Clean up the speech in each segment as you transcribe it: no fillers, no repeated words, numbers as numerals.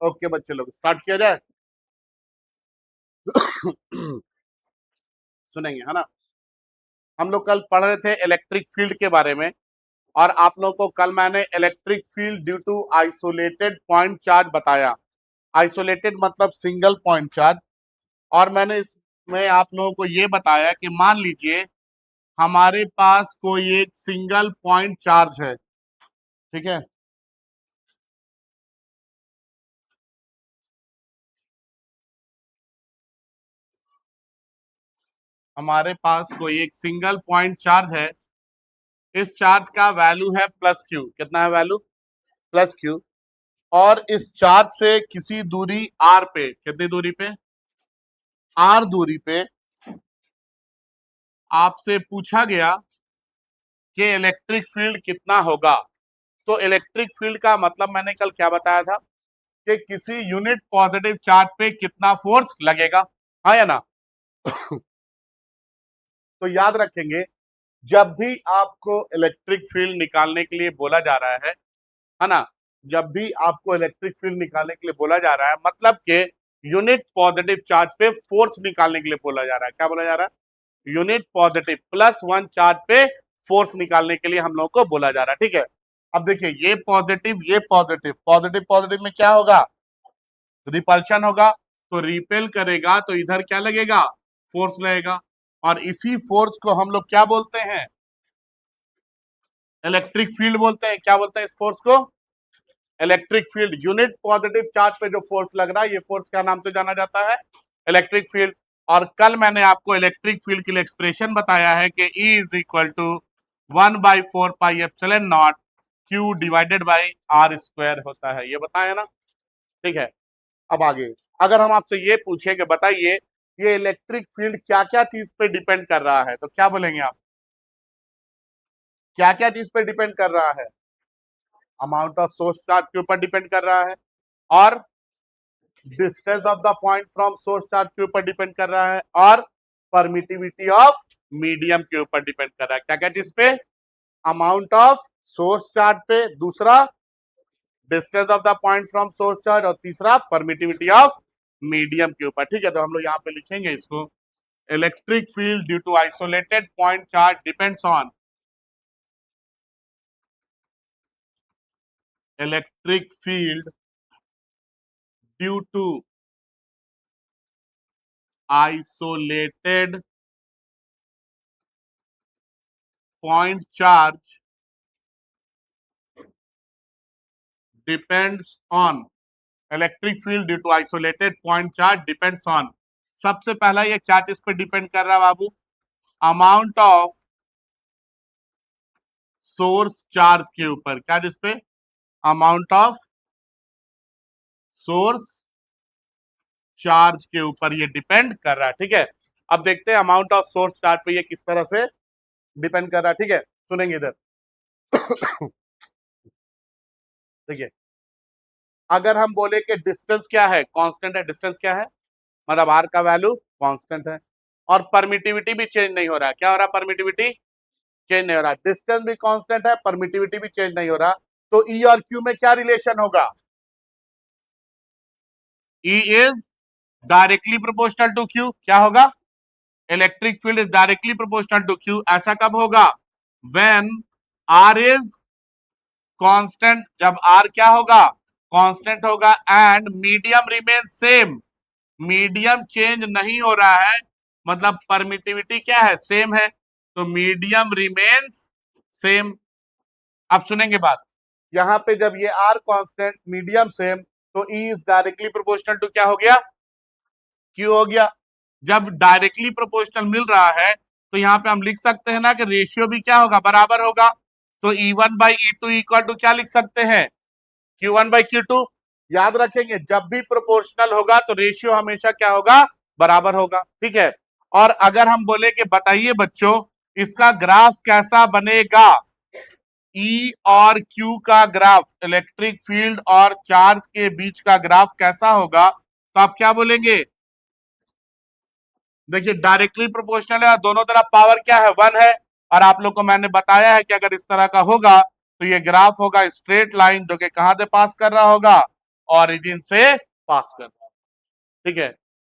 Okay बच्चे लोग, start किया जाए। सुनेंगे है ना। हम लोग कल पढ़ रहे थे इलेक्ट्रिक फील्ड के बारे में, और आप लोगों को कल मैंने electric field due to isolated point charge बताया। आइसोलेटेड मतलब सिंगल पॉइंट चार्ज। और मैंने इसमें आप लोगों को ये बताया कि मान लीजिए हमारे पास कोई एक सिंगल पॉइंट चार्ज है, ठीक है। हमारे पास कोई एक सिंगल पॉइंट चार्ज है। इस चार्ज का वैल्यू है प्लस क्यू। कितना है वैल्यू? Plus Q. और इस चार्ज से किसी दूरी आर पे, कितनी दूरी पे? आर दूरी पे आपसे पूछा गया कि इलेक्ट्रिक फील्ड कितना होगा। तो इलेक्ट्रिक फील्ड का मतलब मैंने कल क्या बताया था कि किसी यूनिट पॉजिटिव चार्ज पे कितना फोर्स लगेगा, हाँ या ना। तो याद रखेंगे, जब भी आपको इलेक्ट्रिक फील्ड निकालने के लिए बोला जा रहा है ना, जब भी आपको इलेक्ट्रिक फील्ड निकालने के लिए बोला जा रहा है, मतलब कि यूनिट पॉजिटिव चार्ज पे फोर्स निकालने के लिए बोला जा रहा है। क्या बोला जा रहा है? यूनिट पॉजिटिव +1 चार्ज पे फोर्स निकालने के लिए हम लोगों को बोला जा रहा है, ठीक है। अब देखिए, ये पॉजिटिव, ये पॉजिटिव, पॉजिटिव पॉजिटिव में क्या होगा? रिपल्शन होगा। तो रिपेल करेगा तो इधर क्या लगेगा? फोर्स लगेगा। और इसी फोर्स को हम लोग क्या बोलते हैं? इलेक्ट्रिक फील्ड बोलते हैं। क्या बोलते हैं इस फोर्स को? Electric field. Unit positive charge पे जो फोर्स लग रहा है, ये फोर्स क्या नाम से जाना जाता है? Electric field. और कल मैंने आपको इलेक्ट्रिक फील्ड के लिए एक्सप्रेशन बताया है कि E is equal to 1/4πε0 Q divided by R square होता है। ये बताया ना, ठीक है। अब आगे, अगर हम आपसे ये पूछे कि बताइए ये इलेक्ट्रिक फील्ड क्या क्या चीज पे डिपेंड कर रहा है, तो क्या बोलेंगे आप? क्या क्या चीज पे डिपेंड कर रहा है? अमाउंट ऑफ सोर्स चार्ज के ऊपर डिपेंड कर रहा है, और distance of the point from source charge के ऊपर डिपेंड कर रहा है, और परमिटिविटी ऑफ मीडियम के ऊपर डिपेंड कर रहा है। क्या क्या चीज पे? अमाउंट ऑफ सोर्स चार्ज पे, दूसरा distance of the point from source charge, और तीसरा परमिटिविटी ऑफ मीडियम के ऊपर, ठीक है। तो हम लोग यहाँ पे लिखेंगे इसको, electric field due to isolated point charge depends on electric field due to isolated point charge depends on electric field due to isolated point charge depends on. सबसे पहला ये क्या चीज पे डिपेंड कर रहा है बाबू? अमाउंट ऑफ सोर्स चार्ज के ऊपर। क्या चीज पे? अमाउंट ऑफ सोर्स चार्ज के ऊपर ये डिपेंड कर रहा है, ठीक है। अब देखते हैं अमाउंट ऑफ सोर्स चार्ज पे ये किस तरह से डिपेंड कर रहा है, ठीक है। सुनेंगे इधर। देखिए, अगर हम बोले कि डिस्टेंस क्या है? कांस्टेंट है। डिस्टेंस क्या है? मतलब आर का वैल्यू कांस्टेंट है, और परमिटिविटी भी चेंज नहीं हो रहा है। क्या हो रहा है? परमिटिविटी चेंज नहीं हो रहा। डिस्टेंस भी कांस्टेंट है, परमिटिविटी भी चेंज नहीं हो रहा। तो ई और क्यू में क्या रिलेशन होगा? E is directly proportional to Q. क्या होगा? Electric field is directly proportional to Q. ऐसा कब होगा? When R is constant. जब आर क्या होगा? कांस्टेंट होगा, and medium remain same. Medium change नहीं हो रहा है, मतलब परमिटिविटी क्या है? सेम है। तो मीडियम रिमेन्स सेम। अब सुनेंगे बात, यहां पे जब ये आर कांस्टेंट, मीडियम सेम, तो E is directly proportional to क्या हो गया? क्यू हो गया। जब डायरेक्टली प्रोपोर्शनल मिल रहा है, तो यहाँ पे हम लिख सकते हैं ना कि रेशियो भी क्या होगा? बराबर होगा। तो E1/E2 इक्वल टू क्या लिख सकते हैं? Q1/Q2। याद रखेंगे, जब भी प्रोपोर्शनल होगा तो रेशियो हमेशा क्या होगा? बराबर होगा, ठीक है। और अगर हम बोले कि बताइए बच्चों इसका ग्राफ कैसा बनेगा, ई और क्यू का ग्राफ, इलेक्ट्रिक फील्ड और चार्ज के बीच का ग्राफ कैसा होगा, तो आप क्या बोलेंगे? देखिए, डायरेक्टली प्रोपोर्शनल है और दोनों तरफ पावर क्या है? 1 है। और आप लोग को मैंने बताया है कि अगर इस तरह का होगा तो ये ग्राफ होगा स्ट्रेट लाइन जो कि कहां से पास कर रहा होगा, ऑरिजिन से पास कर रहा होगा। ठीक है,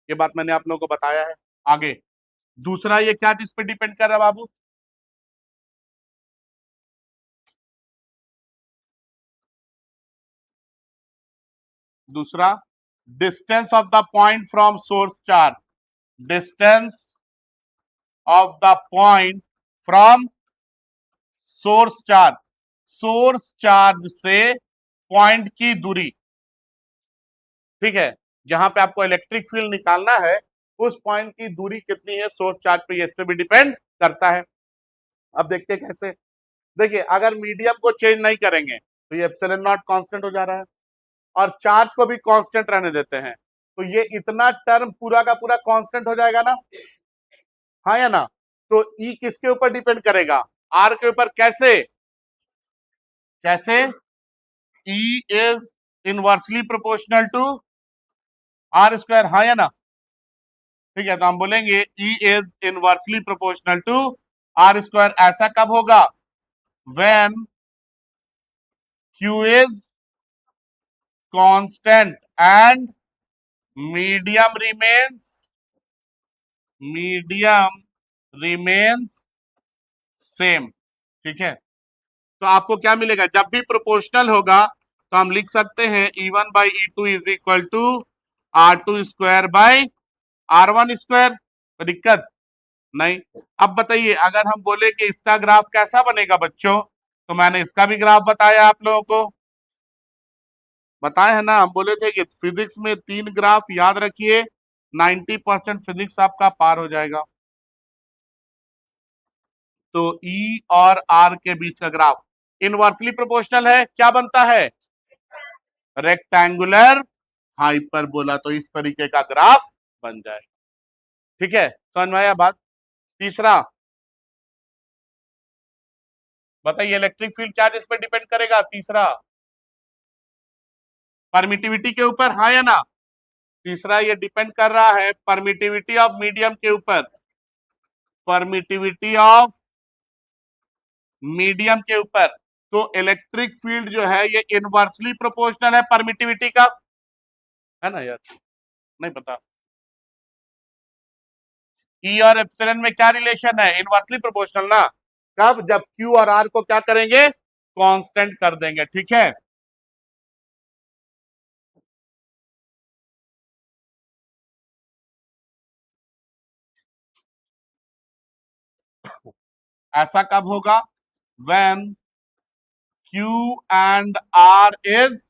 ये बात मैंने आप लोगों को बताया है। आगे दूसरा, ये क्या चीज पे डिपेंड कर रहा है बाबू? दूसरा, distance of the point from source charge, distance of the point from source charge, source charge से पॉइंट की दूरी। ठीक है, जहां पे आपको इलेक्ट्रिक फील्ड निकालना है उस पॉइंट की दूरी कितनी है सोर्स चार्ज पे, इस पे भी डिपेंड करता है। अब देखते हैं कैसे। देखिए, अगर मीडियम को चेंज नहीं करेंगे तो ये एप्सिलॉन नॉट कांस्टेंट हो जा रहा है, और चार्ज को भी कांस्टेंट रहने देते हैं, तो ये इतना टर्म पूरा का पूरा कांस्टेंट हो जाएगा ना, हाँ या ना? तो ई किसके ऊपर डिपेंड करेगा? आर के ऊपर। कैसे? कैसे? E is inversely proportional to R square, हाँ या ना? ठीक है, तो हम बोलेंगे E is inversely proportional to R square. ऐसा कब होगा? When Q is constant and medium remains, medium remains same. ठीक है, तो आपको क्या मिलेगा? जब भी प्रोपोर्शनल होगा तो हम लिख सकते हैं E1 by E2 is equal to R2 square by R1 square. तो दिक्कत नहीं। अब बताइए, अगर हम बोले कि इसका ग्राफ कैसा बनेगा बच्चों, तो मैंने इसका भी ग्राफ बताया आप लोगों को, बताया है ना? हम बोले थे कि फिजिक्स में 3 ग्राफ याद रखिए, 90% फिजिक्स आपका पार हो जाएगा। तो ई और आर के बीच का ग्राफ इनवर्सली प्रोपोर्शनल है, क्या बनता है? Rectangular hyperbola. तो इस तरीके का ग्राफ बन जाएगा। ठीक है, समझ में आया बात? तीसरा, बताइए इलेक्ट्रिक फील्ड क्या इस पर डिपेंड करेगा? तीसरा, परमिटिविटी के ऊपर, हाँ या ना? तीसरा, ये डिपेंड कर रहा है परमिटिविटी ऑफ मीडियम के ऊपर, परमिटिविटी ऑफ मीडियम के ऊपर। तो इलेक्ट्रिक फील्ड जो है ये इनवर्सली प्रोपोर्शनल है परमिटिविटी का, है ना यार? नहीं पता? ई और एप्सिलॉन में क्या रिलेशन है? इनवर्सली प्रोपोर्शनल ना। कब? जब क्यू और आर को क्या करेंगे? कांस्टेंट कर देंगे। ठीक है, ऐसा कब होगा? When Q and R is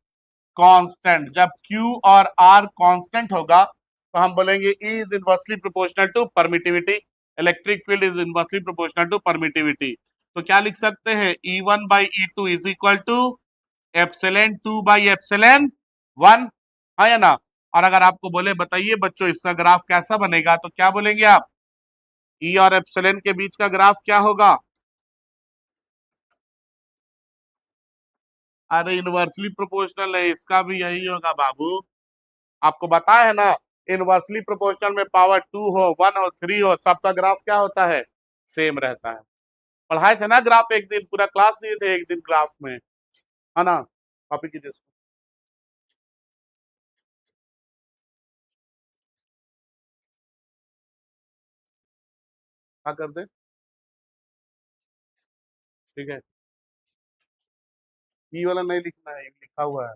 constant. जब क्यू और आर कांस्टेंट होगा तो हम बोलेंगे E is inversely proportional to permittivity, electric field is inversely proportional to permittivity. तो क्या लिख सकते हैं? E1 by E2 is equal to epsilon 2 by epsilon 1, हाँ या ना? और अगर आपको बोले बताइए बच्चों इसका ग्राफ कैसा बनेगा, तो क्या बोलेंगे आप? ई और एप्सिलॉन के बीच का ग्राफ क्या होगा? अरे इनवर्सली प्रोपोर्शनल है, इसका भी यही होगा बाबू। आपको बताया है ना, इनवर्सली प्रोपोर्शनल में पावर 2 हो, 1 हो, 3 हो, सबका ग्राफ क्या होता है? सेम रहता है। पढ़ाए थे ना ग्राफ, एक दिन पूरा क्लास दिए थे एक दिन ग्राफ में, है ना? कॉपी कीजिए इसको। क्या कर दे? ठीक है, ई वाला नहीं लिखना है, लिखा हुआ है।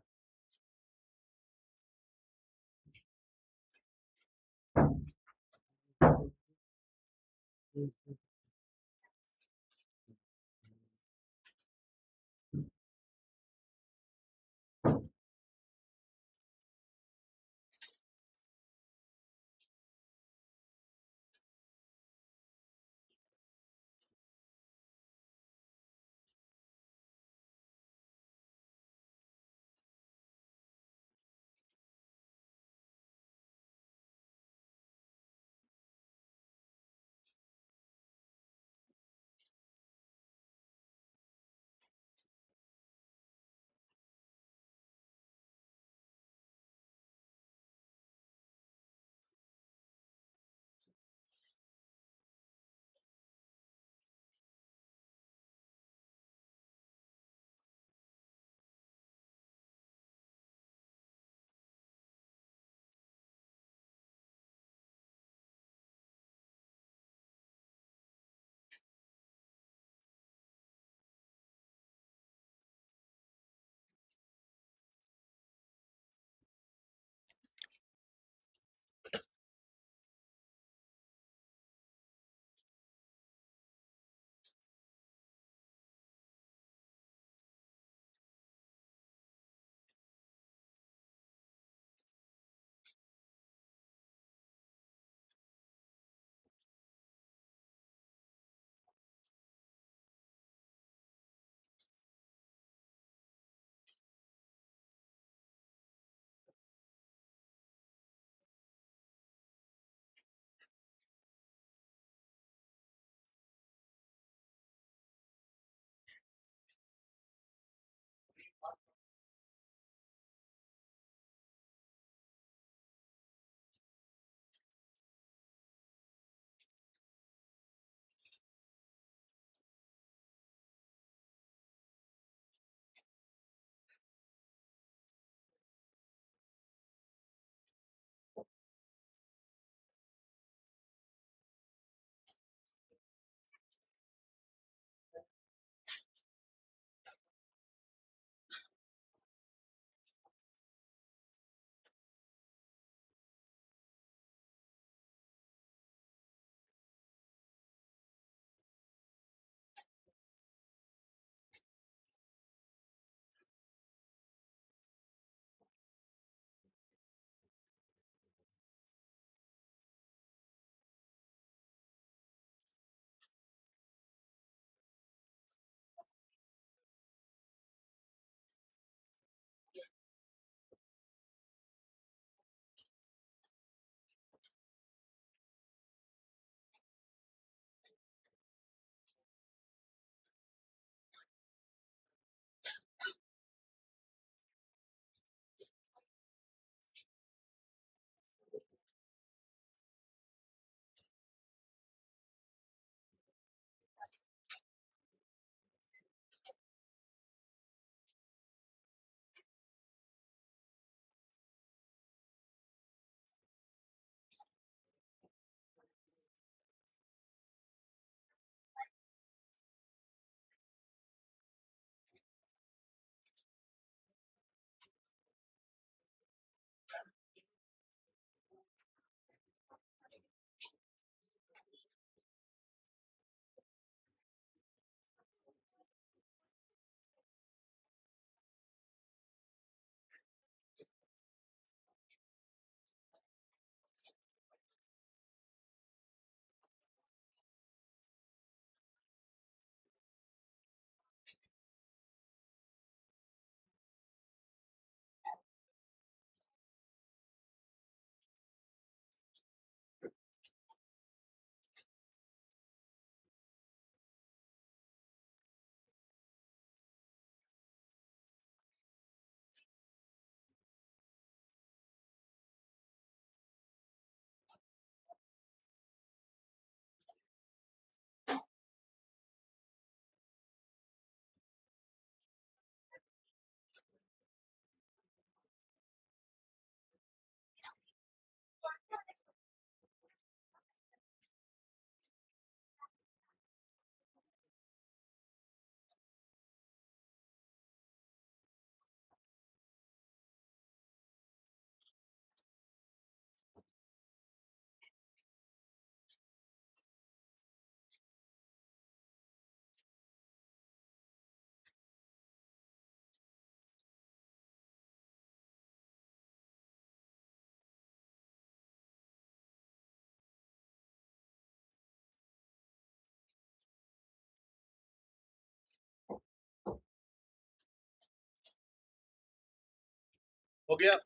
हो गया।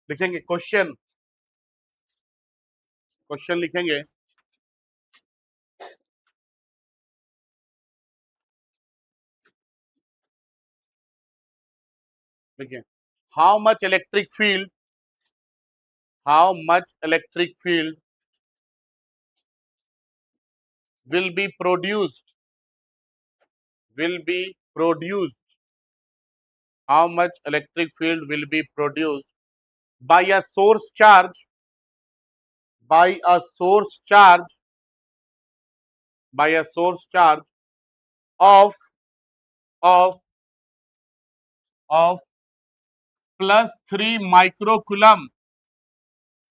लिखेंगे क्वेश्चन, क्वेश्चन लिखेंगे। देखिए, how much electric field, how much electric field will be produced, will be produced, how much electric field will be produced by a source charge, by a source charge, by a source charge of of of +3 microcoulomb,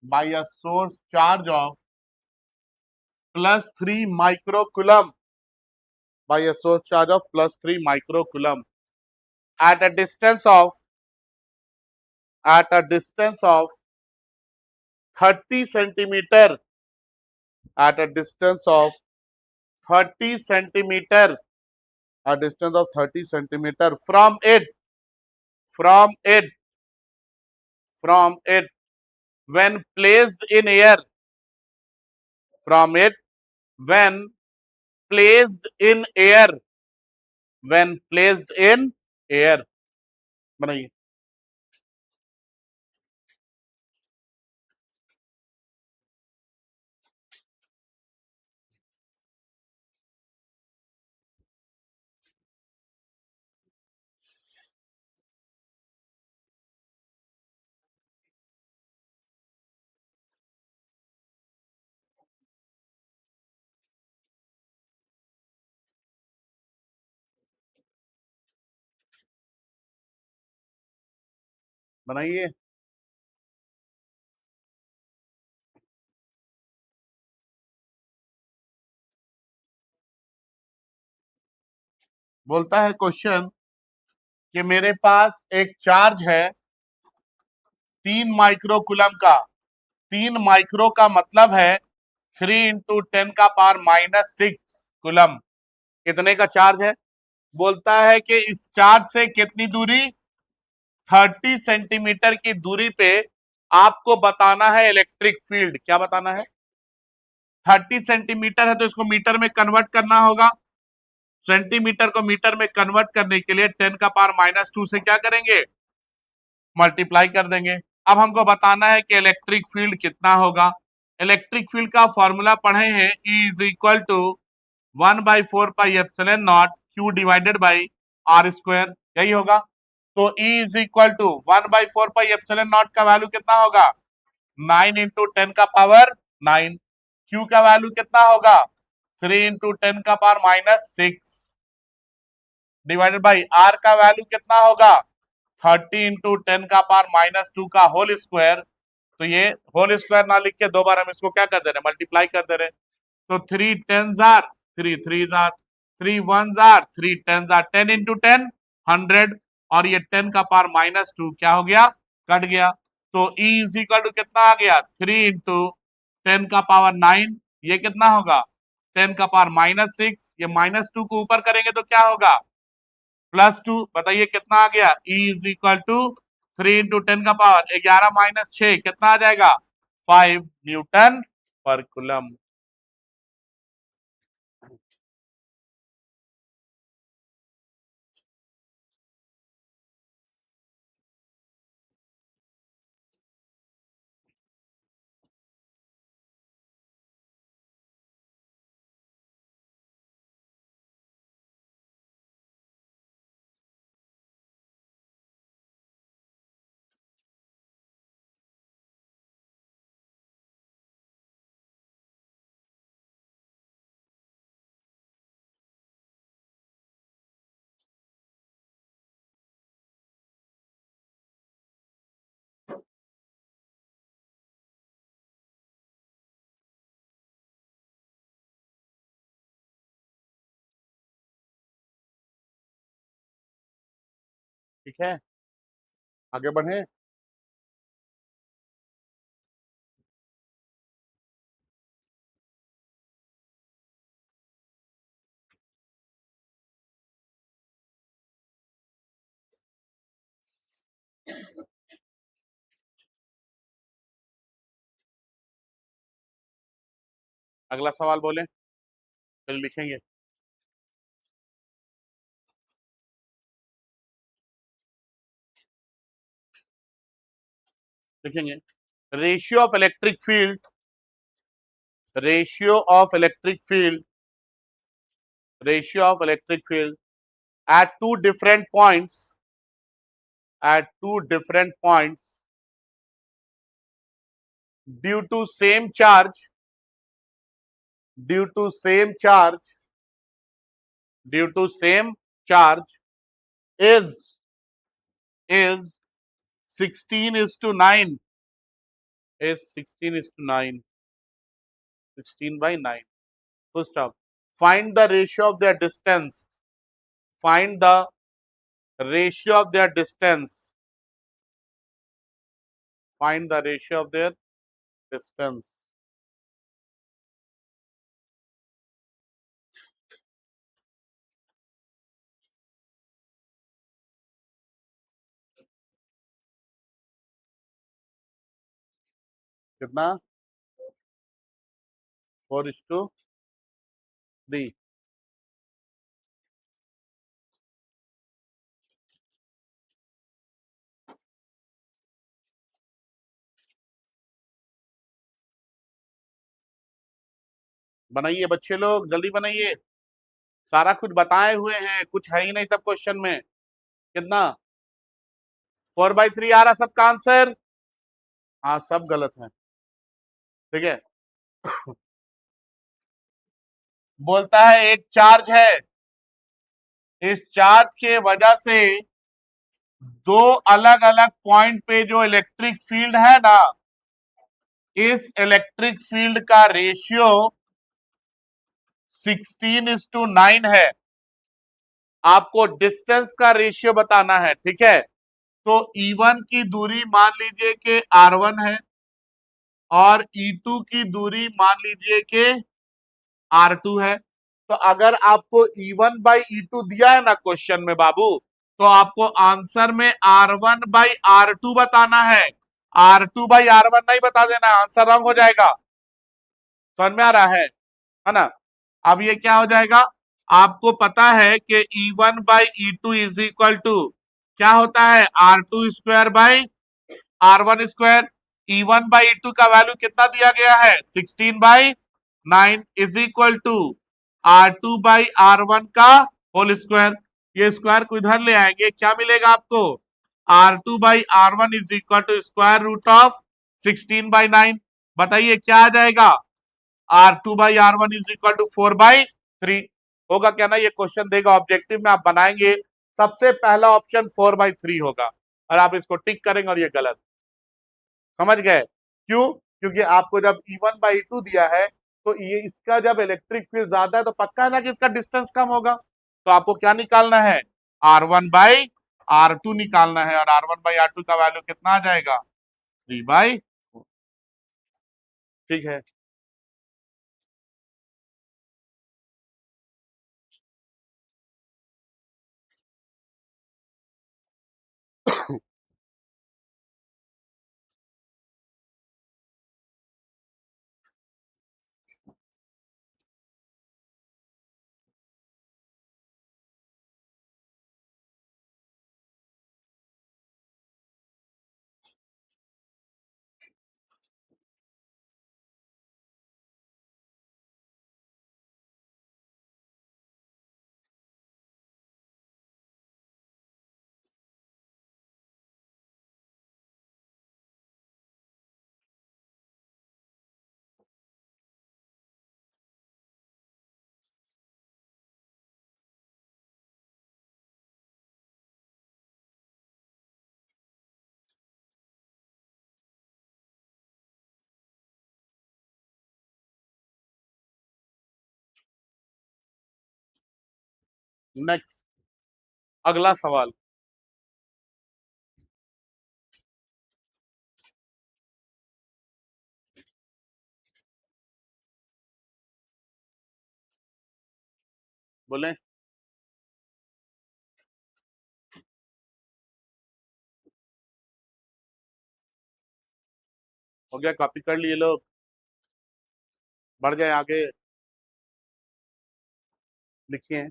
by a source charge of +3 microcoulomb, by a source charge of +3 microcoulomb at a distance of, at a distance of 30 centimeter, at a distance of 30 centimeter, a distance of 30 centimeter from it, from it, from it, when placed in air, from it, when placed in air, when placed in air। बनाइए। बनाइए। बोलता है question कि मेरे पास एक charge है 3 micro का। 3 micro का मतलब है 3 × 10⁻⁻⁶ कितने का चार्ज है। बोलता है कि इस चार्ज से कितनी दूरी, 30 सेंटीमीटर की दूरी पे आपको बताना है इलेक्ट्रिक फील्ड। क्या बताना है, 30 सेंटीमीटर है तो इसको मीटर में कन्वर्ट करना होगा। सेंटीमीटर को मीटर में कन्वर्ट करने के लिए 10⁻⁻² से क्या करेंगे, मल्टीप्लाई कर देंगे। अब हमको बताना है कि इलेक्ट्रिक फील्ड कितना होगा। इलेक्ट्रिक फील्ड का फॉर्मूला पढ़े हैं, E is equal to 1/4πε0 Q divided by R², यही होगा। तो E इज इक्वल टू 1/4πε0 का वैल्यू कितना होगा, 9 × 10⁻⁹। Q का वैल्यू कितना होगा, 3 × 10⁻⁻6 डिवाइडेड बाई R का वैल्यू कितना होगा, 30 × 10⁻⁻² का होल स्क्वायर। तो ये होल स्क्वायर ना लिख के दो बार हम इसको क्या कर दे रहे हैं, मल्टीप्लाई कर दे रहे हैं। तो 3 10s are 3 3s are 3 1s are 3 10s are 10 × 10 100, और ये 10⁻⁻² क्या हो गया, कट गया। तो E इज इक्वल टू कितना आ गया, 3 × 10⁻⁹, ये कितना होगा 10⁻⁻6, ये -2 को ऊपर करेंगे तो क्या होगा, +2। बताइए कितना आ गया, E इज इक्वल टू 3 × 10⁻11 - 6 कितना आ जाएगा, 5 न्यूटन पर कूलम। ठीक है, आगे बढ़े। अगला सवाल बोले, फिर लिखेंगे। लिखेंगे, ratio of electric field, ratio of electric field, ratio of electric field at two different points, at two different points due to same charge, due to same charge, due to same charge is 16 is to 9, is 16 is to 9, 16 by 9. Full stop. Find the ratio of their distance, find the ratio of their distance, find the ratio of their distance. कितना? 4:3. बनाइए बच्चे लोग, जल्दी बनाइए, सारा कुछ बताए हुए हैं, कुछ है ही नहीं सब क्वेश्चन में। कितना? 4/3 आ रहा सबका आंसर? हाँ, सब गलत है। ठीक है, बोलता है एक चार्ज है, इस चार्ज के वजह से दो अलग अलग पॉइंट पे जो इलेक्ट्रिक फील्ड है ना, इस इलेक्ट्रिक फील्ड का रेशियो 16:9 है। आपको डिस्टेंस का रेशियो बताना है, ठीक है। तो E1 की दूरी मान लीजिए कि R1 है और E2 की दूरी मान लीजिए कि R2 है। तो अगर आपको E1/E2 दिया है ना क्वेश्चन में बाबू, तो आपको आंसर में R1/R2 बताना है, R2/R1 नहीं बता देना, आंसर रॉन्ग हो जाएगा। समझ में आ रहा है ना? अब ये क्या हो जाएगा, आपको पता है कि E1/E2 इज इक्वल टू क्या होता है, R2² बाई R1²। E1/E2 का वैल्यू कितना दिया गया है, 16/9 इज इक्वल टू R2/R1 का होल स्क्वायर। ये स्क्वायर को इधर ले आएंगे, क्या मिलेगा आपको, R2/R1 is equal to square root of 16/9। बताइए क्या आ जाएगा, R2/R1 इज इक्वल टू 4/3। होगा क्या ना, ये क्वेश्चन देगा ऑब्जेक्टिव में, आप बनाएंगे, सबसे पहला ऑप्शन 4/3 होगा और आप इसको टिक करेंगे और ये गलत। समझ गए क्यों? क्योंकि आपको जब E1/E2 दिया है तो ये इसका जब इलेक्ट्रिक फील्ड ज्यादा है तो पक्का है ना कि इसका डिस्टेंस कम होगा। तो आपको क्या निकालना है, R1/R2 निकालना है और R1/R2 का वैल्यू कितना आ जाएगा, 3/। ठीक है, नेक्स्ट, अगला सवाल। बोले हो गया, कॉपी कर लिए लोग, बढ़ जाए आगे, लिखिए।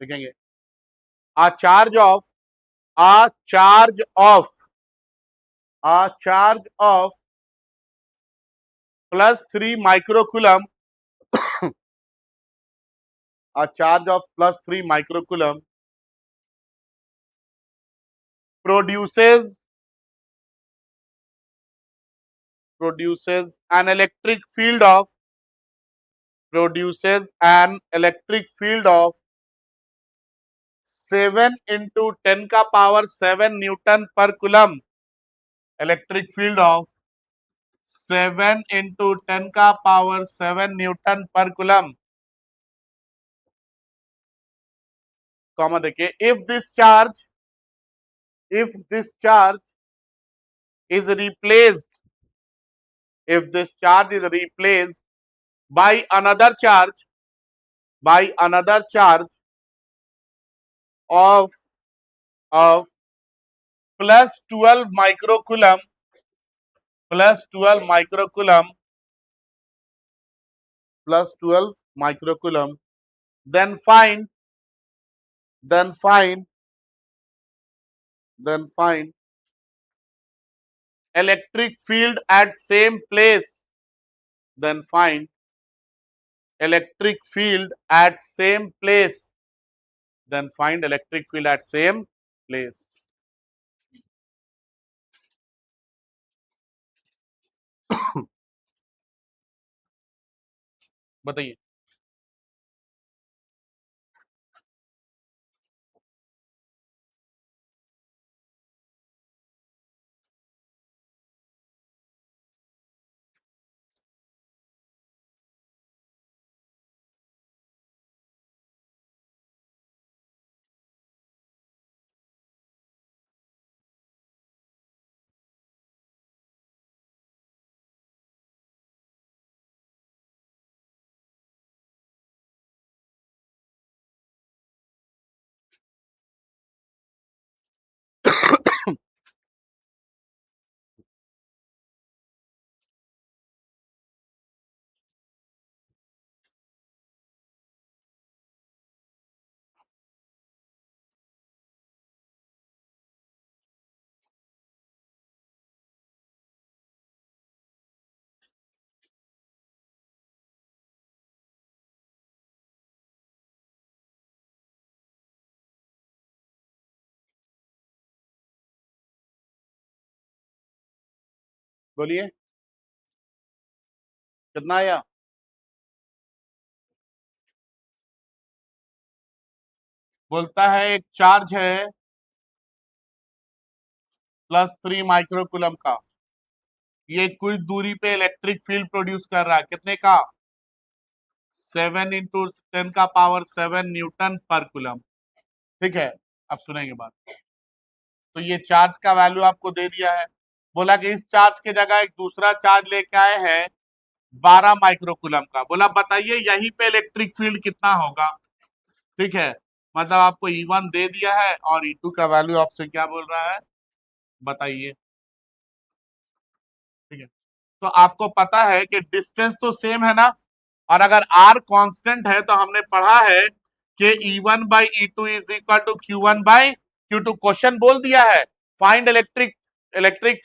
लिखेंगे a charge of a charge of a charge of +3 microcoulomb, a charge of +3 microcoulomb produces an electric field of 7 into 10 का पावर 7 न्यूटन पर coulomb. Electric field of 7 into 10 का पावर 7 न्यूटन पर कूलम, कॉमा देखिए, if this charge is replaced if this charge is replaced by another charge of +12 microcoulomb then find electric field at same place, then find electric field at same place, then find electric field at same place। बताइए। बोलिए कितना आया। बोलता है एक charge है +3 microcoulomb का, ये कुछ दूरी पे इलेक्ट्रिक फील्ड प्रोड्यूस कर रहा है, कितने का, 7 into 10 का पावर 7 न्यूटन पर कूलम। ठीक है, अब सुनेंगे बात। तो ये चार्ज का वैल्यू आपको दे दिया है, बोला कि इस चार्ज की जगह एक दूसरा चार्ज लेके आए हैं 12 माइक्रोकूलम का, बोला बताइए यहीं पे इलेक्ट्रिक फील्ड कितना होगा। ठीक है, मतलब आपको E1 दे दिया है और E2 का वैल्यू आपसे क्या बोल रहा है, बताइए। ठीक है, तो आपको पता है कि डिस्टेंस तो सेम है ना, और अगर R कांस्टेंट है तो हमने पढ़ा है कि E1/E2 is equal to Q1/Q2। Question बोल दिया है find electric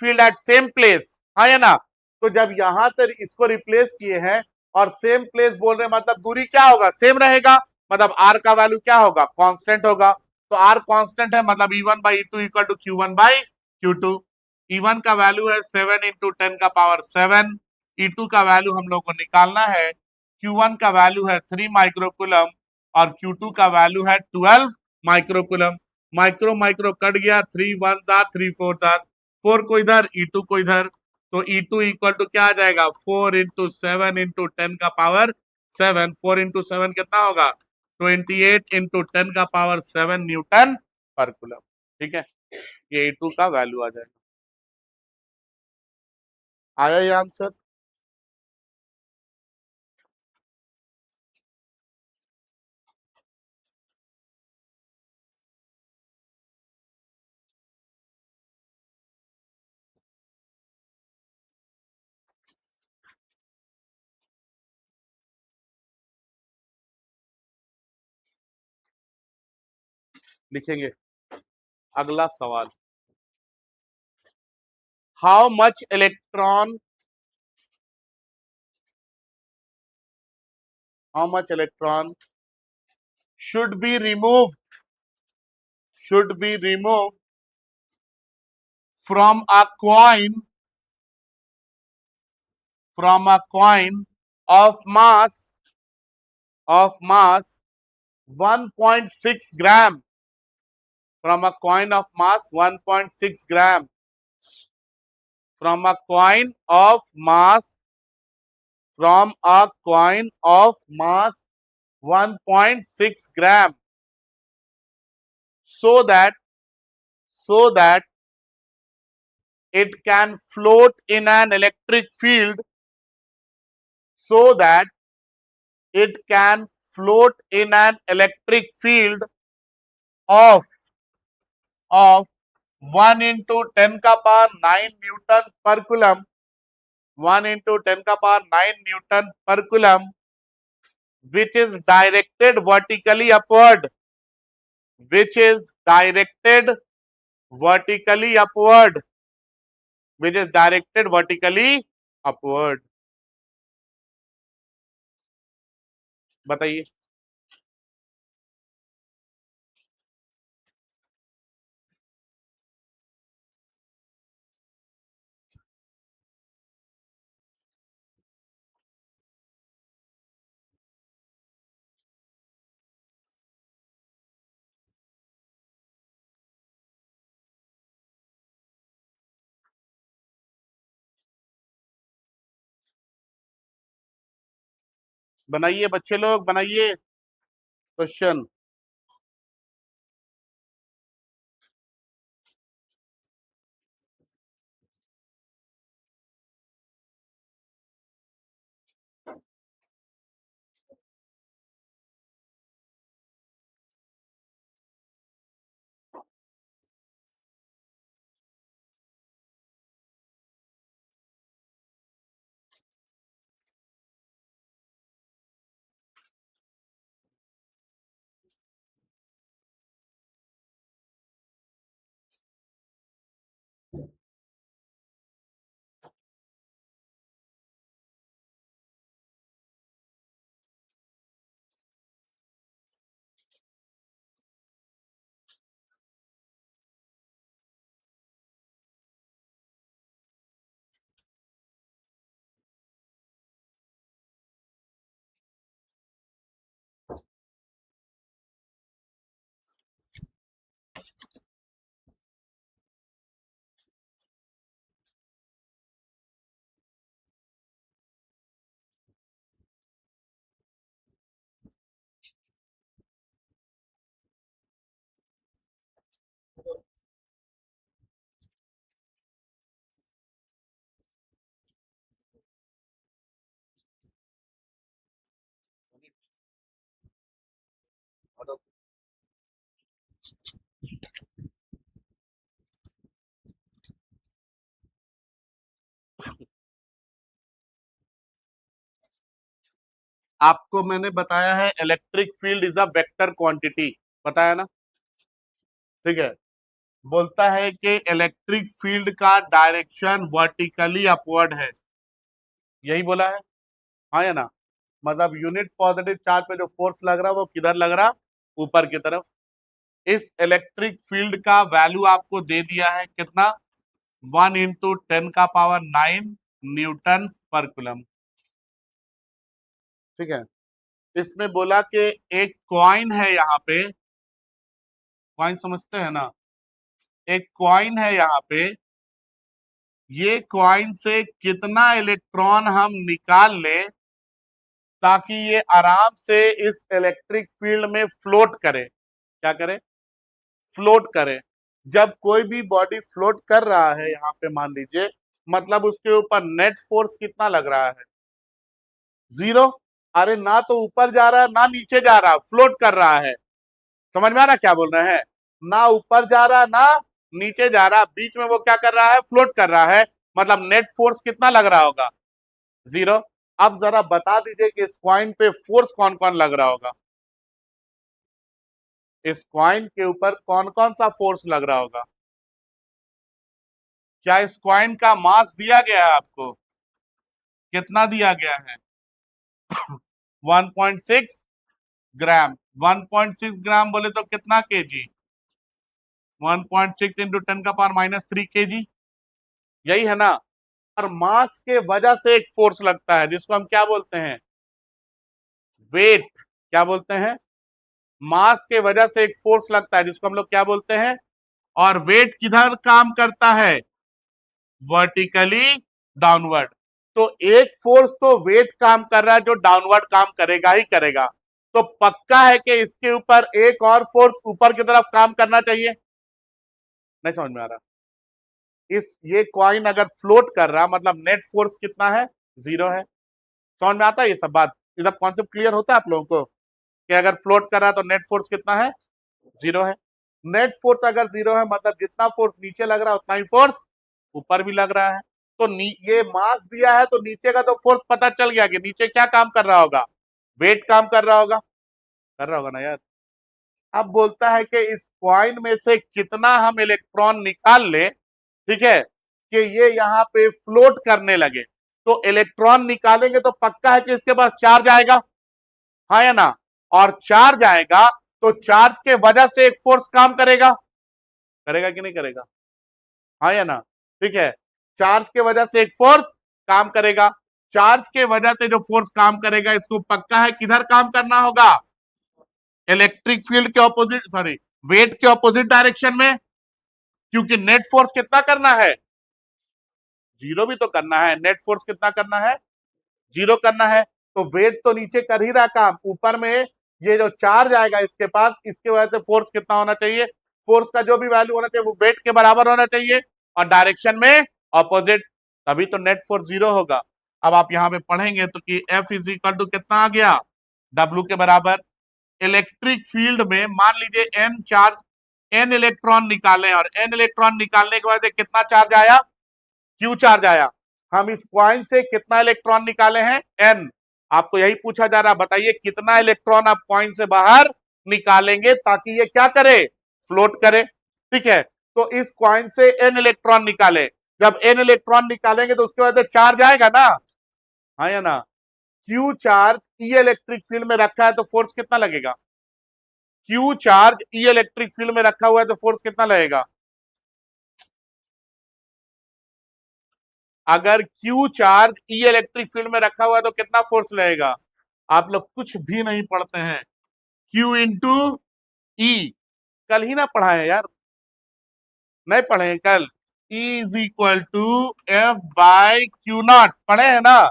field at same place, हाँ या ना। तो जब यहां से इसको रिप्लेस किए हैं और सेम प्लेस बोल रहे हैं, मतलब दूरी क्या होगा, सेम रहेगा, मतलब R का वैल्यू क्या होगा, कांस्टेंट होगा। तो R कांस्टेंट है, मतलब E1/E2 equal to Q1/Q2। E1 का वैल्यू है 7 into 10 का पावर 7, E2 का वैल्यू हम लोग को निकालना है, Q1 का वैल्यू है 3 माइक्रोकूलम और Q2 का वैल्यू है 12 माइक्रोकूलम। माइक्रो माइक्रो कट गया, 3 1 था, 3 4 था, 4 को इधर, E2 को इधर, तो E2 इक्वल टू क्या आ जाएगा, 4 into 7 into 10 का पावर 7, 4 into 7 कितना होगा, 28 into 10 का पावर 7 न्यूटन पर कूलम। ठीक है, ये E2 का वैल्यू आ जाएगा। आया ये आंसर? लिखेंगे। अगला सवाल, how much electron, how much electron should be removed, should be removed from a coin, from a coin of mass, of mass 1.6 gram, from a coin of mass 1.6 gram, from a coin of mass, from a coin of mass 1.6 gram, so that, so that it can float in an electric field, so that it can float in an electric field of 1 into 10 का power 9 Newton पर coulomb, 1 into 10 का power 9 Newton पर coulomb, which is directed vertically upward, which is directed vertically upward, which is directed vertically upward. बताइए। बनाइए बच्चे लोग, बनाइए question. आपको मैंने बताया है electric field is a vector quantity, बताया ना? ठीक है। बोलता है कि इलेक्ट्रिक फील्ड का डायरेक्शन वर्टिकली अपवर्ड है, यही बोला है, हाँ या ना? मतलब यूनिट पॉजिटिव चार्ज पे जो फोर्स लग रहा है वो किधर लग रहा? ऊपर की तरफ। इस इलेक्ट्रिक फील्ड का वैल्यू आपको दे दिया है कितना? 1 into 10 का पावर 9 न्यूटन पर कूलम। ठीक है। इसमें बोला कि एक कॉइन है यहाँ पे, कॉइन समझते हैं ना? एक कॉइन है यहाँ पे, ये कॉइन से कितना इलेक्ट्रॉन हम निकाल लें ताकि ये आराम से इस इलेक्ट्रिक फील्ड में फ्लोट करे। क्या करे? फ्लोट करे। जब कोई भी बॉडी फ्लोट कर रहा है, यहाँ पे मान लीजिए मतलब उसके ऊपर नेट फोर्स कितना लग रहा है? 0। अरे ना तो ऊपर जा रहा है ना नीचे जा रहा, फ्लोट कर रहा है। समझ में आ रहा क्या बोल रहे हैं? ना ऊपर जा रहा ना नीचे जा रहा, बीच में वो क्या कर रहा है? फ्लोट कर रहा है। मतलब नेट फोर्स कितना लग रहा होगा? 0। अब जरा बता दीजिए कि इस कॉइन पे फोर्स कौन कौन लग रहा होगा? इस कॉइन के ऊपर कौन कौन सा फोर्स लग रहा होगा? क्या इस कॉइन का मास दिया गया है आपको? कितना दिया गया है? 1.6 ग्राम। 1.6 ग्राम बोले तो कितना केजी? 1.6 इंटू 10⁻³ केजी, यही है ना? और मास के वजह से एक फोर्स लगता है जिसको हम क्या बोलते हैं? वेट। क्या बोलते हैं? मास के वजह से एक फोर्स लगता है जिसको हम लोग क्या बोलते हैं? और वेट किधर काम करता है? Vertically downward. तो एक फोर्स तो वेट काम कर रहा है जो डाउनवर्ड काम करेगा ही करेगा। तो पक्का है कि इसके ऊपर एक और फोर्स ऊपर की तरफ काम करना चाहिए। नहीं समझ में आ रहा? इस ये कॉइन अगर फ्लोट कर रहा मतलब नेट फोर्स कितना है? 0 है। समझ में आता है ये सब बात? ये सब कॉन्सेप्ट क्लियर होता है आप लोगों को कि अगर फ्लोट कर रहा है तो नेट फोर्स कितना है? 0 है। नेट फोर्स अगर 0 है मतलब जितना फोर्स नीचे लग रहा है उतना ही फोर्स ऊपर भी लग रहा है। तो ये मास दिया है तो नीचे का तो फोर्स पता चल गया कि नीचे क्या काम कर रहा होगा? वेट काम कर रहा होगा। कर रहा होगा ना यार? अब बोलता है कि इस कॉइन में से कितना हम इलेक्ट्रॉन निकाल ले, ठीक है, कि ये यहाँ पे फ्लोट करने लगे। तो इलेक्ट्रॉन निकालेंगे तो पक्का है कि इसके पास चार्ज आएगा, हाँ या ना? और चार्ज आएगा तो चार्ज के वजह से एक फोर्स काम करेगा। करेगा कि नहीं करेगा? हाँ या ना? ठीक है, चार्ज के वजह से एक फोर्स काम करेगा। चार्ज के वजह से जो फोर्स काम करेगा इसको पक्का है किधर काम करना होगा? इलेक्ट्रिक फील्ड के ऑपोजिट, सॉरी, वेट के ऑपोजिट डायरेक्शन में। क्योंकि नेट फोर्स कितना करना है? 0 भी तो करना है। नेट फोर्स कितना करना है? 0 करना है। तो वेट तो नीचे कर ही रहा काम, ऊपर में ये जो चार्ज आएगा इसके पास, इसके वजह से फोर्स कितना होना चाहिए? फोर्स का जो भी वैल्यू होना चाहिए वो वेट के बराबर होना चाहिए और डायरेक्शन में ऑपोजिट, तभी तो नेट फोर्स 0 होगा। अब आप यहां पे पढ़ेंगे तो कि F इज इक्वल टू कितना आ गया? W के बराबर। इलेक्ट्रिक फील्ड में मान लीजिए n चार्ज, n इलेक्ट्रॉन निकाले और n इलेक्ट्रॉन निकालने के बाद कितना चार्ज आया? Q चार्ज आया। हम इस कॉइन से कितना इलेक्ट्रॉन निकाले हैं? n। आपको यही पूछा जा रहा है, बताइए कितना इलेक्ट्रॉन आप कॉइन से बाहर निकालेंगे ताकि ये क्या करे? फ्लोट करे। ठीक है, तो इस कॉइन से n इलेक्ट्रॉन निकाले। जब n इलेक्ट्रॉन निकालेंगे तो उसके बाद चार्ज आएगा ना, हाँ या ना? Q charge E electric field में रखा है तो फोर्स कितना लगेगा? Q charge E electric field में रखा हुआ है तो फोर्स कितना लगेगा? अगर Q charge E electric field में रखा हुआ है तो कितना फोर्स लगेगा? आप लोग कुछ भी नहीं पढ़ते हैं। Q इंटू E, कल ही ना पढ़ा है यार? नहीं पढ़े हैं कल? E is equal to F by Q naught, पढ़े हैं ना?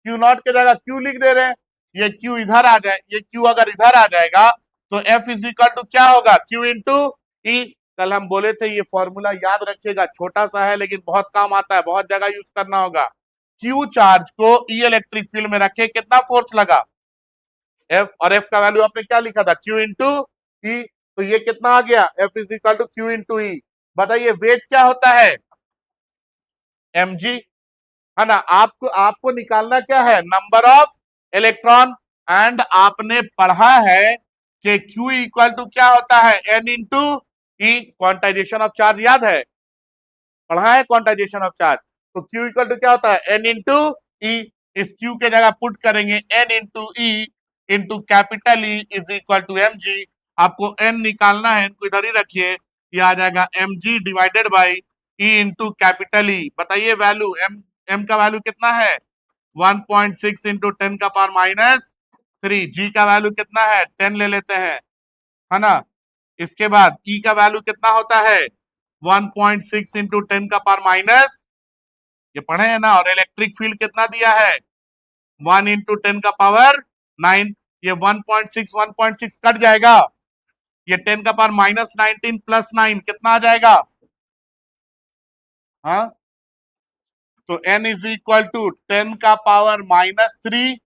Q नॉट के जगह Q लिख दे रहे हैं। ये Q इधर आ जाए, ये Q अगर इधर आ जाएगा तो F इज इक्वल टू क्या होगा? Q into E। कल हम बोले थे ये फॉर्मूला याद रखिएगा, छोटा सा है लेकिन बहुत काम आता है, बहुत जगह यूज करना होगा। Q चार्ज को E इलेक्ट्रिक फील्ड में रखे, कितना फोर्स लगा? F, और F का वैल्यू आपने क्या लिखा था? Q into E। तो ये कितना आ गया? F is equal to Q into E। बताइए वेट क्या होता है? mg, है ना? आपको आपको निकालना क्या है? Number of electron. एंड आपने पढ़ा है कि Q इक्वल टू क्या होता है? N into E, quantization of charge याद है? पढ़ा है क्वांटाइजेशन ऑफ चार्ज। तो Q इक्वल टू क्या होता है? N into E। इस Q के जगह पुट करेंगे N into E into capital E is equal to mg। आपको N निकालना है, इनको इधर ही रखिए, ये आ जाएगा mg divided by E into capital E। बताइए वैल्यू m का वैल्यू कितना है? 1.6 इंटू 10⁻³ जी का वैल्यू कितना है? 10 ले लेते हैं, है ना? इसके बाद E का वैल्यू कितना होता है? 1.6 इंटू 10⁻, ये पढ़े हैं ना? और इलेक्ट्रिक फील्ड कितना दिया है? 1 इंटू 10⁹। ये 1.6 कट जाएगा, ये 10⁻19 प्लस 9 कितना आ जाएगा? हाँ, तो n इज इक्वल टू 10 का power -3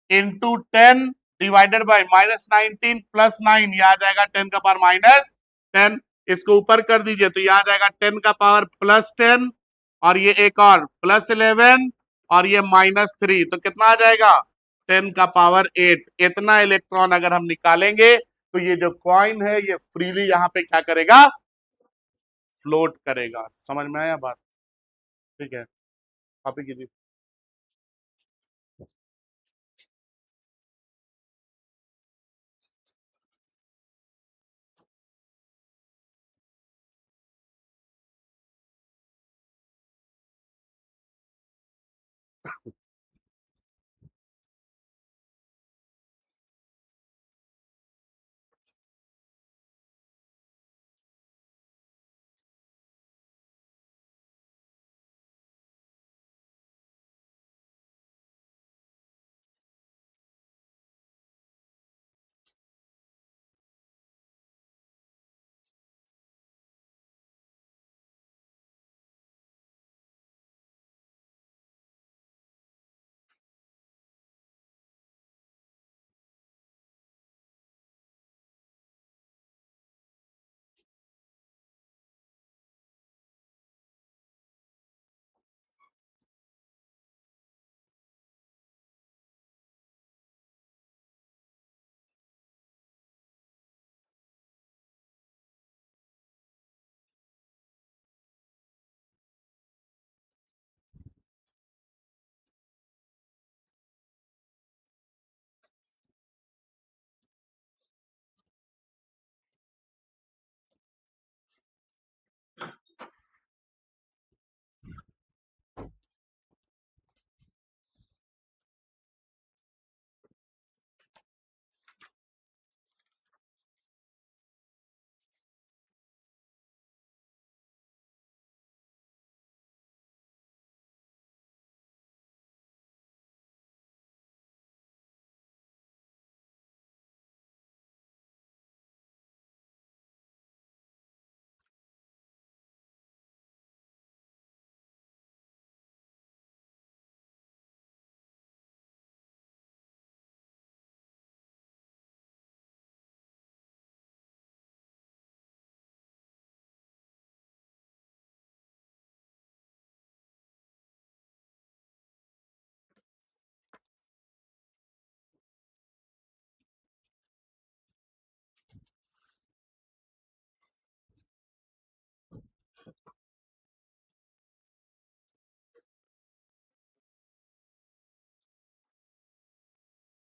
into 10 divided by -19 plus 9, याद आएगा 10 का पावर -10। इसको ऊपर कर दीजिए तो याद आएगा 10 का पावर +10 और ये एक और +11 और ये -3, तो कितना आ जाएगा 10 का पावर 8। इतना इलेक्ट्रॉन अगर हम निकालेंगे तो ये जो कॉइन है ये फ्रीली यहाँ पे क्या करेगा, फ्लोट करेगा। समझ में आया बात? ठीक है, कॉपी कीजिए।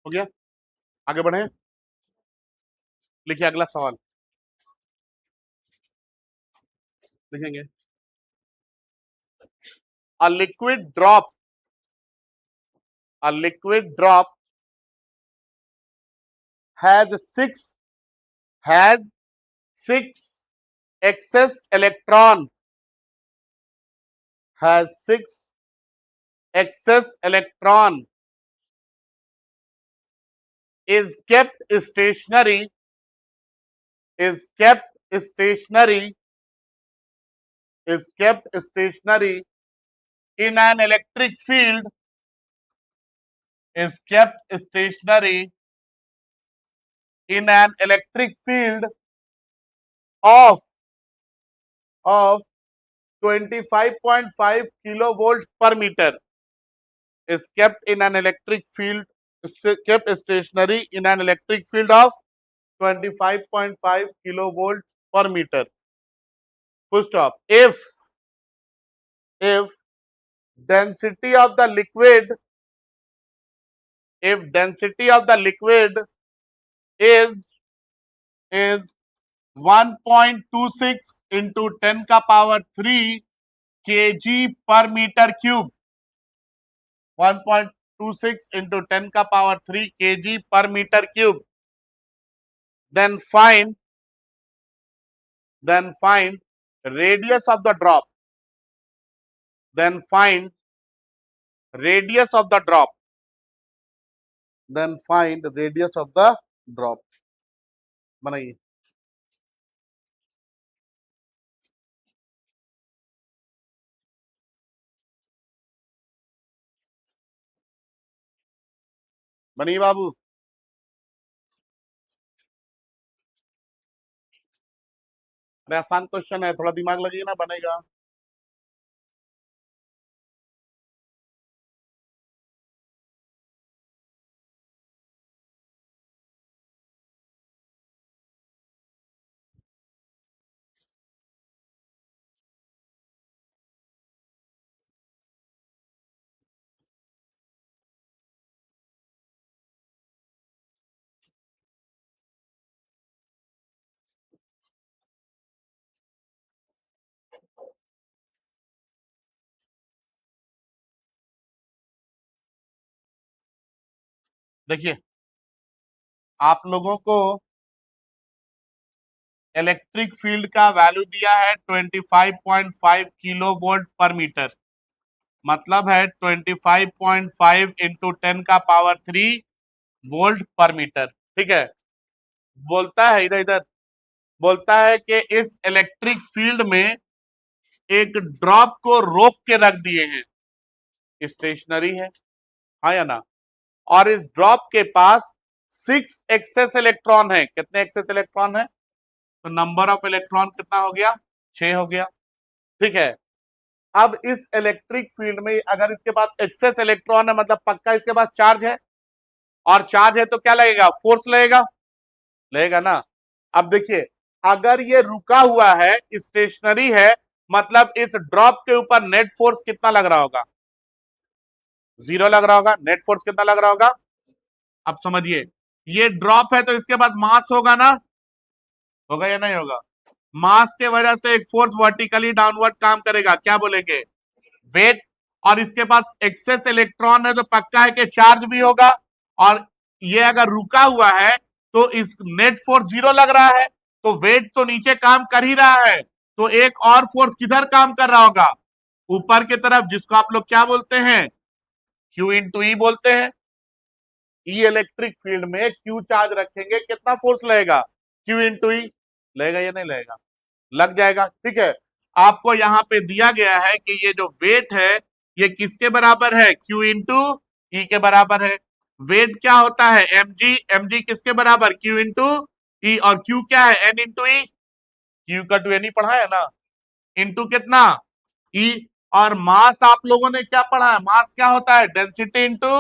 हो गया, आगे बढ़े, लिखिए अगला सवाल, लिखेंगे। A liquid drop, a liquid drop has has six excess electron, has six excess electron, is kept stationary, is kept stationary, is kept stationary in an electric field, is kept stationary in an electric field of of 25.5 kilovolt per meter, is kept in an electric field, kept stationary in an electric field of 25.5 kilovolt per meter. Full stop. If density of the liquid, if density of the liquid is 1.26 into 10 का power 3 kg per meter cube, 1.26 into 10 का power 3 kg per meter cube, then find radius of the drop, then find radius of the drop, then find radius of the drop। बनाइए। बनी बाबू? अरे आसान question है, थोड़ा दिमाग लगिए ना, बनेगा। देखिए, आप लोगों को इलेक्ट्रिक फील्ड का वैल्यू दिया है 25.5 किलो वोल्ट पर मीटर। मतलब है 25.5 इंटू 10 का पावर 3 वोल्ट पर मीटर। ठीक है। बोलता है इधर इधर, बोलता है कि इस इलेक्ट्रिक फील्ड में एक ड्रॉप को रोक के रख दिए हैं, स्टेशनरी है, हाँ या ना? और इस ड्रॉप के पास 6 एक्सेस इलेक्ट्रॉन है। कितने एक्सेस इलेक्ट्रॉन है? तो नंबर ऑफ इलेक्ट्रॉन कितना हो गया? 6 हो गया। ठीक है। अब इस इलेक्ट्रिक फील्ड में अगर इसके पास एक्सेस इलेक्ट्रॉन है, मतलब पक्का इसके पास चार्ज है, और चार्ज है तो क्या लगेगा? फोर्स लगेगा, लगेगा ना। अब देखिए, अगर ये रुका हुआ है, स्टेशनरी है, मतलब इस ड्रॉप के ऊपर नेट फोर्स कितना लग रहा होगा? 0 लग रहा होगा। नेट फोर्स कितना लग रहा होगा? अब समझिए, ये ड्रॉप है तो इसके बाद मास होगा ना, होगा या नहीं होगा? मास के वजह से एक फोर्स वर्टिकली डाउनवर्ड काम करेगा, क्या बोलेंगे? वेट। और इसके पास एक्सेस इलेक्ट्रॉन है तो पक्का है कि चार्ज भी होगा। और ये अगर रुका हुआ है तो इस नेट फोर्स 0 लग रहा है, तो वेट तो नीचे काम कर ही रहा है, तो एक और फोर्स किधर काम कर रहा होगा? ऊपर की तरफ, जिसको आप लोग क्या बोलते हैं? क्यू इंटू ई बोलते हैं। ई इलेक्ट्रिक फील्ड में क्यू चार्ज रखेंगे, कितना फोर्स लगेगा? क्यू इंटू ई। लगेगा या नहीं लगेगा? लग जाएगा। ठीक है। आपको यहाँ पे दिया गया है कि ये जो वेट है ये किसके बराबर है? क्यू इंटू ई के बराबर है। वेट क्या होता है? mg। mg किसके बराबर? Q into E. और क्यू क्या है? एन इंटू ई। क्यू का टू एन ही पढ़ा है ना, इंटू कितना? ई। और मास आप लोगों ने क्या पढ़ा है? मास क्या होता है? Density into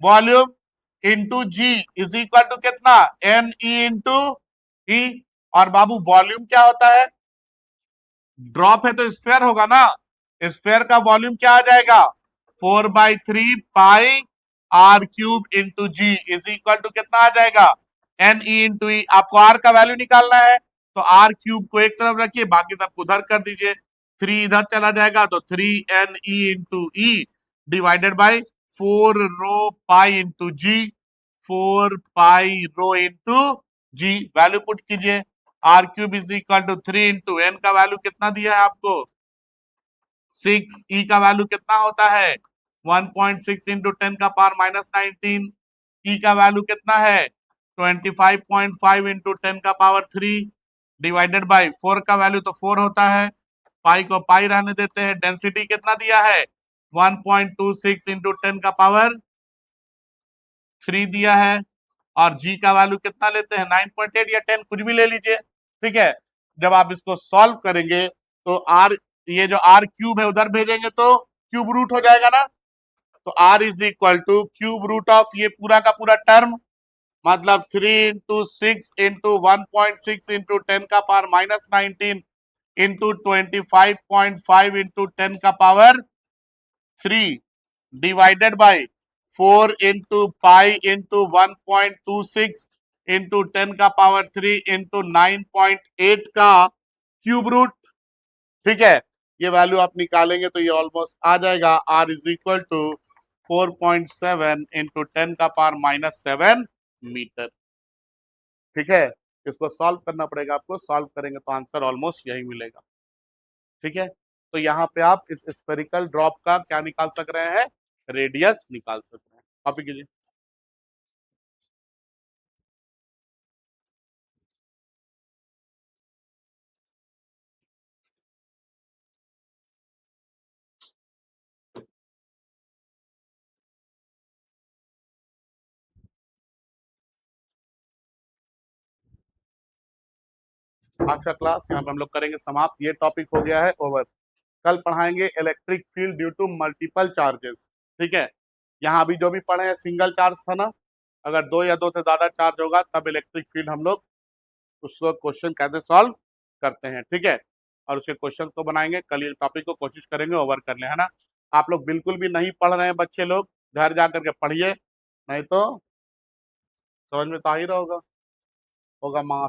volume into G is equal to कितना? N E into E. और बाबू वॉल्यूम क्या होता है? ड्रॉप है तो स्फेयर होगा ना, स्फेयर का वॉल्यूम क्या आ जाएगा? 4/3 pi R cube into G is equal to कितना आ जाएगा? N E into E. आपको आर का वैल्यू निकालना है, तो आर क्यूब को एक तरफ रखिए, बाकी सब उधर कर दीजिए। 3 इधर चला जाएगा तो 3 NE into E divided by 4 ρ pi into G, 4 pi ρ into G. Value put कीजिए। R cube is equal to 3 into N का वैल्यू कितना दिया है आपको? 6। ई का वैल्यू कितना होता है? 1.6 इंटू 10 का पावर -19। ई का वैल्यू कितना है? 25.5 इंटू 10 का पावर 3 डिवाइडेड बाई 4 का वैल्यू तो 4 होता है, पाई को पाई रहने देते हैं। डेंसिटी कितना दिया है? 1.26 इंटू 10 का पावर 3 दिया है। और जी का वैल्यू कितना लेते हैं? 9.8 या 10, कुछ भी ले लीजिए। ठीक है। जब आप इसको सॉल्व करेंगे तो आर, ये जो आर क्यूब है उधर भेजेंगे तो क्यूब रूट हो जाएगा ना, तो R is equal to cube root of ये पूरा का पूरा टर्म, मतलब 3 इंटू 6 इंटू 1.6 इंटू 10 का पावर -19 इंटू 25.5 इंटू 10 का power 3 divided by 4 into pi into 1.26 into 10 का पावर 3 इंटू 9.8 का क्यूब रूट। ठीक है। ये वैल्यू आप निकालेंगे तो ये ऑलमोस्ट आ जाएगा, R is equal to 4.7 into 10 का पावर -7 मीटर। ठीक है। इसको सॉल्व करना पड़ेगा आपको, सॉल्व करेंगे तो आंसर ऑलमोस्ट यही मिलेगा। ठीक है। तो यहाँ पे आप इस स्फेरिकल ड्रॉप का क्या निकाल सक रहे हैं? रेडियस निकाल सक रहे हैं। कॉपी कीजिए। आज का क्लास यहाँ पे हम लोग करेंगे समाप्त। ये टॉपिक हो गया है ओवर। कल पढ़ाएंगे electric field due to multiple charges. ठीक है, यहाँ अभी जो भी पढ़े हैं सिंगल चार्ज था ना, अगर दो या दो से ज्यादा चार्ज होगा तब इलेक्ट्रिक फील्ड हम लोग उसको क्वेश्चन कैसे सॉल्व करते हैं। ठीक है, और उसके क्वेश्चन को बनाएंगे। कल ये टॉपिक को कोशिश करेंगे ओवर कर ले, है ना। आप लोग बिल्कुल भी नहीं पढ़ रहे हैं बच्चे लोग, घर जा करके पढ़िए, नहीं तो समझ में तो आ ही रहा होगा मार।